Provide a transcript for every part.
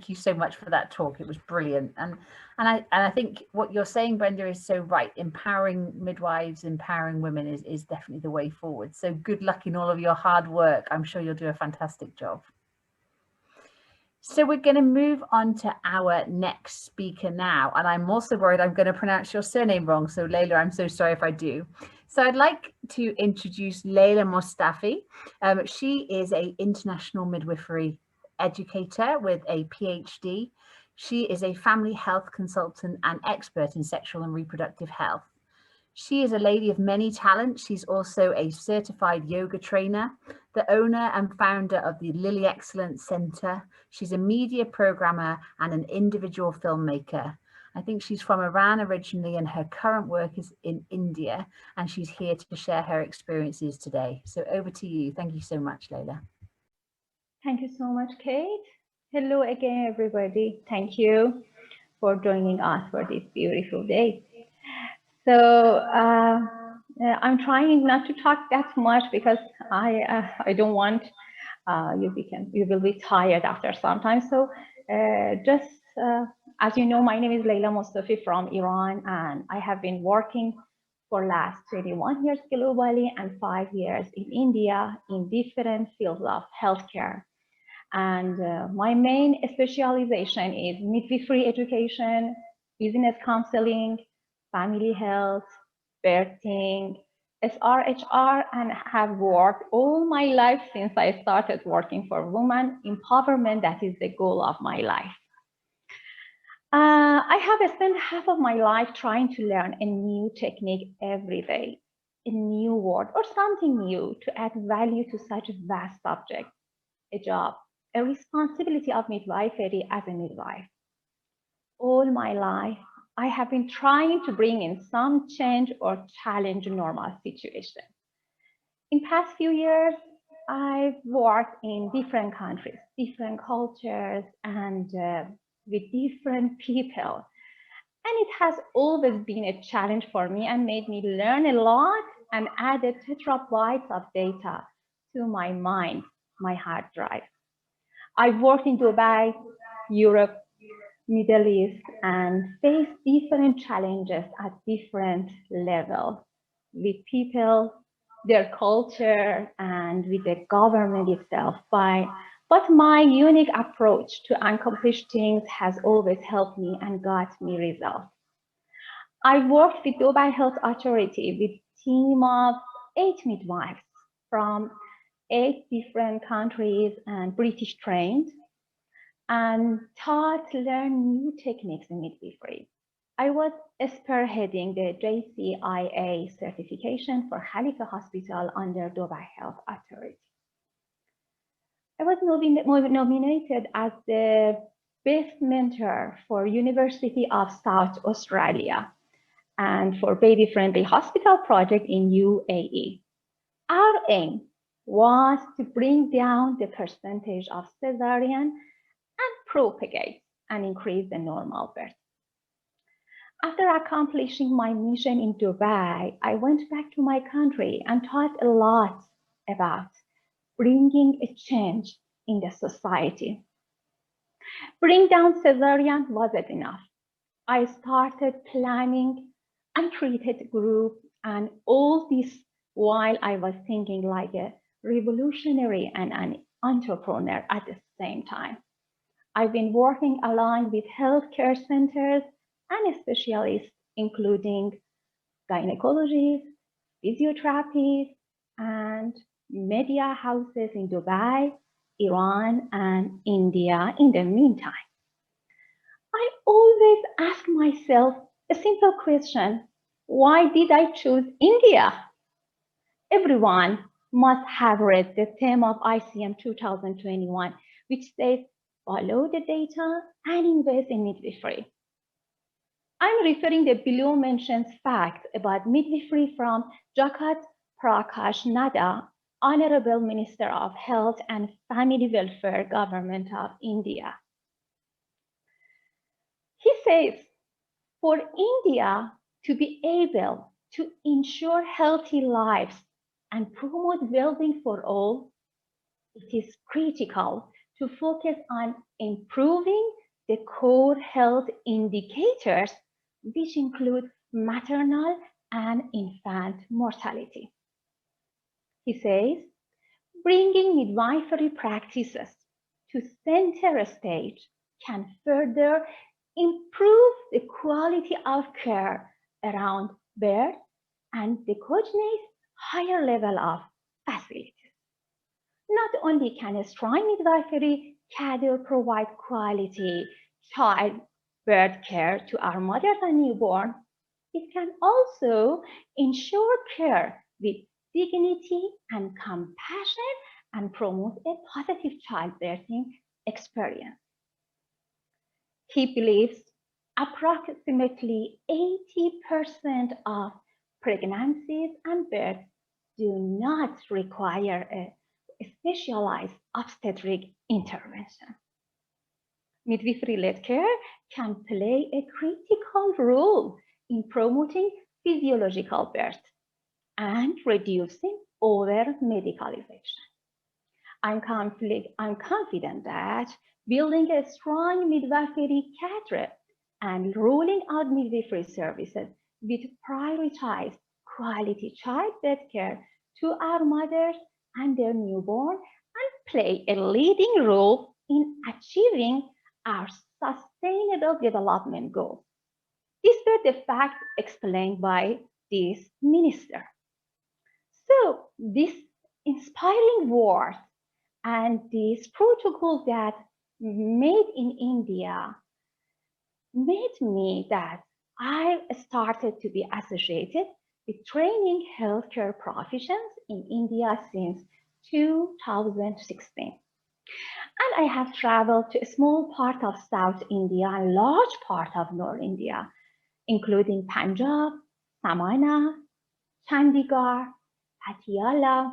thank you so much for that talk. It was brilliant. And I think what you're saying, Brenda, is so right. Empowering midwives, empowering women is definitely the way forward. So good luck in all of your hard work. I'm sure you'll do a fantastic job. So we're going to move on to our next speaker now. And I'm also worried I'm going to pronounce your surname wrong. So Leila, I'm so sorry if I do. So I'd like to introduce Leila Mostofi. She is an international midwifery educator with a PhD. She is a family health consultant and expert in sexual and reproductive health. She is a lady of many talents. She's also a certified yoga trainer, the owner and founder of the Lillie Excellence Center. She's a media programmer and an individual filmmaker. I think she's from Iran originally, and her current work is in India, and she's here to share her experiences today. So over to you. Thank you so much, Leila. Thank you so much, Kate. Hello again, everybody. Thank you for joining us for this beautiful day. So I'm trying not to talk that much because I don't want you will be tired after some time. So as you know, my name is Leila Mostofi from Iran, and I have been working for last 21 years globally and 5 years in India in different fields of healthcare. And my main specialization is midwifery education, business counseling, family health, birthing, SRHR, and have worked all my life since I started working for women empowerment. That is the goal of my life. I have spent half of my life trying to learn a new technique every day, a new word or something new to add value to such a vast subject, a job, a responsibility of midwifery as a midwife. All my life, I have been trying to bring in some change or challenge normal situation. In past few years, I've worked in different countries, different cultures, and with different people. And it has always been a challenge for me and made me learn a lot and added terabytes of data to my mind, my hard drive. I've worked in Dubai, Europe, Middle East, and faced different challenges at different levels with people, their culture, and with the government itself. But my unique approach to accomplish things has always helped me and got me results. I worked with Dubai Health Authority with a team of 8 midwives from 8 different countries and British trained, and learn new techniques in midwifery. I was spearheading the JCIA certification for Khalifa Hospital under Dubai Health Authority. I was nominated as the best mentor for University of South Australia and for Baby Friendly Hospital project in UAE. Our aim was to bring down the percentage of cesarean and propagate and increase the normal birth. After accomplishing my mission in Dubai, I went back to my country and taught a lot about bringing a change in the society. Bring down cesarean wasn't enough. I started planning and created groups, and all this while I was thinking like a revolutionary and an entrepreneur at the same time. I've been working aligned with healthcare centers and specialists, including gynecologists, physiotherapists, and media houses in Dubai, Iran, and India in the meantime. I always ask myself a simple question: why did I choose India? Everyone must have read the theme of ICM 2021, which says, follow the data and invest in midwifery. I'm referring the below mentioned fact about midwifery from Jagat Prakash Nada, Honorable Minister of Health and Family Welfare, Government of India. He says, for India to be able to ensure healthy lives and promote well-being for all, it is critical to focus on improving the core health indicators, which include maternal and infant mortality. He says, bringing midwifery practices to center stage can further improve the quality of care around birth and the coordinate higher level of facilities. Not only can a strong midwifery cadre provide quality childbirth care to our mothers and newborn, it can also ensure care with dignity and compassion and promote a positive childbirthing experience. He believes approximately 80% of pregnancies and births do not require a specialized obstetric intervention. Midwifery-led care can play a critical role in promoting physiological birth and reducing over-medicalization. I'm confident that building a strong midwifery cadre and rolling out midwifery services with prioritized quality childbirth care to our mothers and their newborn and play a leading role in achieving our sustainable development goals. These were the facts explained by this minister. So this inspiring words and this protocol that made in India made me that I started to be associated with training healthcare professions in India since 2016. And I have traveled to a small part of South India and large part of North India, including Punjab, Samana, Chandigarh, Patiala,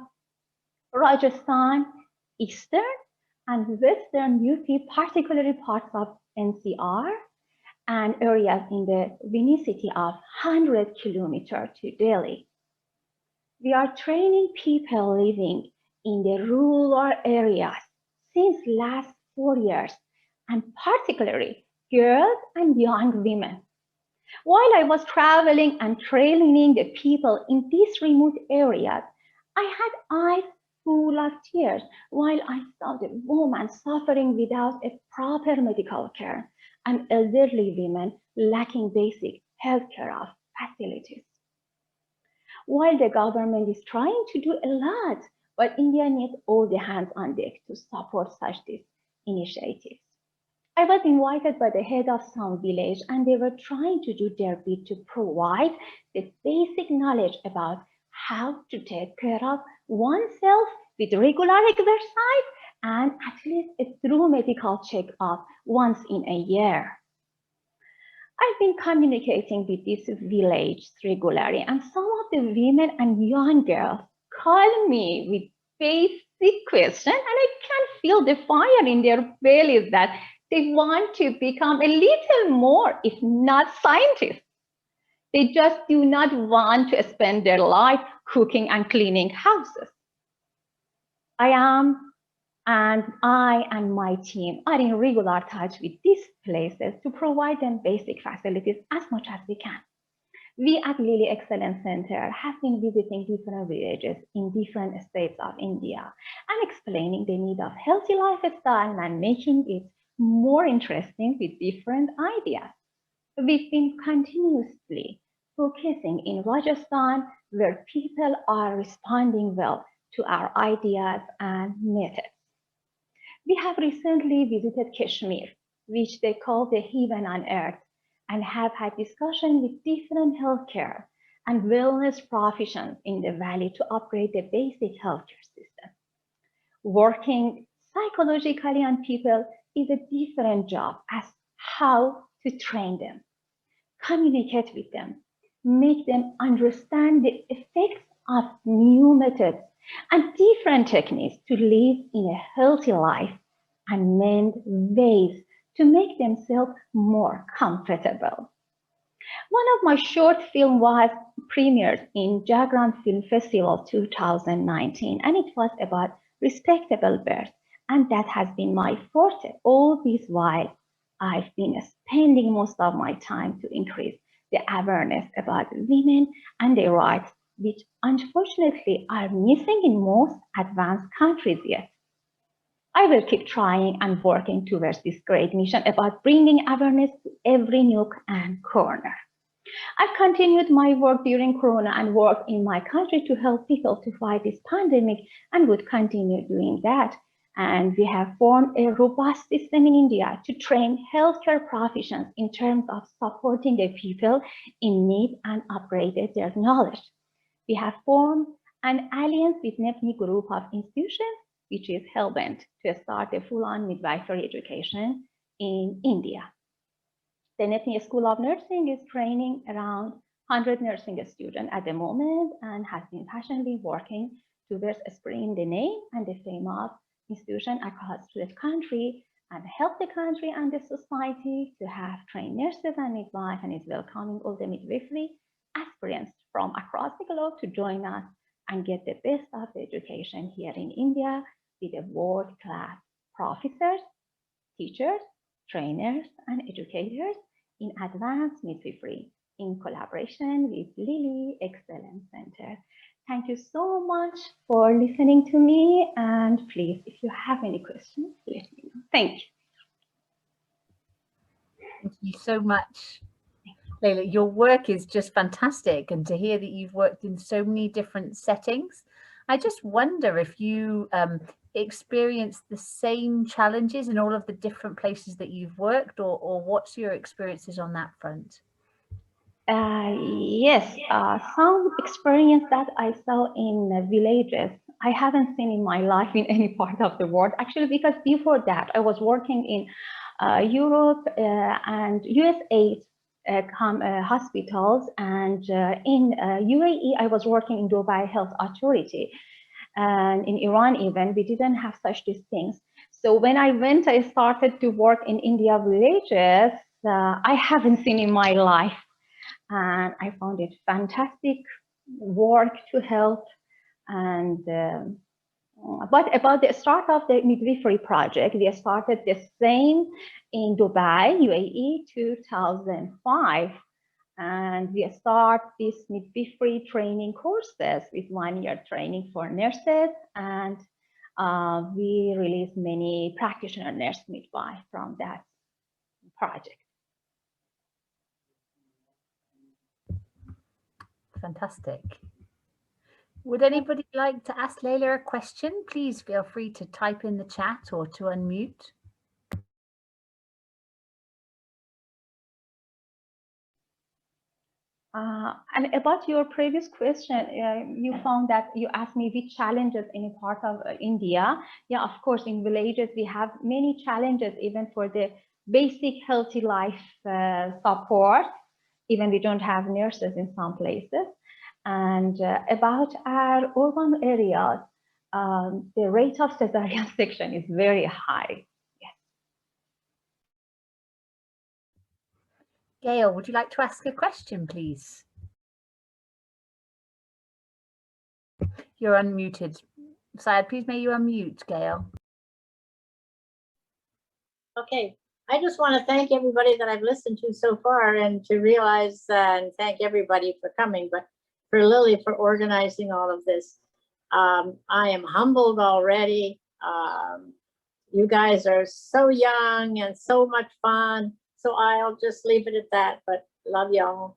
Rajasthan, Eastern and Western UP, particularly parts of NCR, and areas in the vicinity of 100 kilometers to Delhi. We are training people living in the rural areas since last 4 years, and particularly girls and young women. While I was traveling and training the people in these remote areas, I had eyes full of tears while I saw the women suffering without a proper medical care and elderly women lacking basic healthcare facilities. While the government is trying to do a lot, but India needs all the hands on deck to support such these initiatives. I was invited by the head of some village, and they were trying to do their bit to provide the basic knowledge about how to take care of oneself with regular exercise and at least a thorough medical checkup once in a year. I've been communicating with these villages regularly, and some of the women and young girls call me with basic questions, and I can feel the fire in their bellies that they want to become a little more, if not scientists. They just do not want to spend their life cooking and cleaning houses. I and my team are in regular touch with these places to provide them basic facilities as much as we can. We at Lillie Excellence Center have been visiting different villages in different states of India and explaining the need of healthy lifestyle and making it more interesting with different ideas. We've been continuously focusing in Rajasthan, where people are responding well to our ideas and methods. We have recently visited Kashmir, which they call the heaven on earth, and have had discussion with different healthcare and wellness professions in the valley to upgrade the basic healthcare system. Working psychologically on people is a different job as how to train them, communicate with them, make them understand the effects of new methods and different techniques to live in a healthy life and mend ways to make themselves more comfortable. One of my short films was premiered in Jagram Film Festival 2019, and it was about respectable birth And that has been my forte. All this while, I've been spending most of my time to increase the awareness about women and their rights, which unfortunately are missing in most advanced countries yet. I will keep trying and working towards this great mission about bringing awareness to every nook and corner. I've continued my work during Corona and worked in my country to help people to fight this pandemic and would continue doing that. And we have formed a robust system in India to train healthcare professionals in terms of supporting the people in need and upgraded their knowledge. We have formed an alliance with NEPNI group of institutions, which is hell-bent to start a full-on midwifery education in India. The NEPNI School of Nursing is training around 100 nursing students at the moment and has been passionately working towards spreading the name and the fame of institution across the country and help the country and the society to have trained nurses and midwives, and is welcoming all the midwifery aspirants from across the globe to join us and get the best of the education here in India with the world-class professors, teachers, trainers, and educators in advanced midwifery in collaboration with Lillie Excellence Center. Thank you so much for listening to me, and please, if you have any questions, let me know. Thank you. Thank you so much, Leila. Your work is just fantastic, and to hear that you've worked in so many different settings, I just wonder if you experienced the same challenges in all of the different places that you've worked, or what's your experiences on that front? Yes, some experience that I saw in villages, I haven't seen in my life in any part of the world, actually, because before that I was working in Europe and USA hospitals, and in UAE I was working in Dubai Health Authority, and in Iran even we didn't have such these things. So when I went, I started to work in India villages. I haven't seen in my life. And I found it fantastic work to help. And but about the start of the midwifery project, we started the same in Dubai, UAE, 2005. And we start these midwifery training courses with 1-year training for nurses. And we released many practitioner nurse midwives from that project. Fantastic. Would anybody like to ask Leila a question? Please feel free to type in the chat or to unmute. And about your previous question, you found that you asked me which challenges in a part of India. Yeah, of course, in villages, we have many challenges, even for the basic healthy life support. Even we don't have nurses in some places. And about our urban areas, the rate of cesarean section is very high. Yes. Gail, would you like to ask a question, please? You're unmuted. Syed, please may you unmute, Gail. Okay, I just want to thank everybody that I've listened to so far, and to realize and thank everybody for coming, but for Lillie for organizing all of this. I am humbled already. You guys are so young and so much fun. So I'll just leave it at that, but love y'all.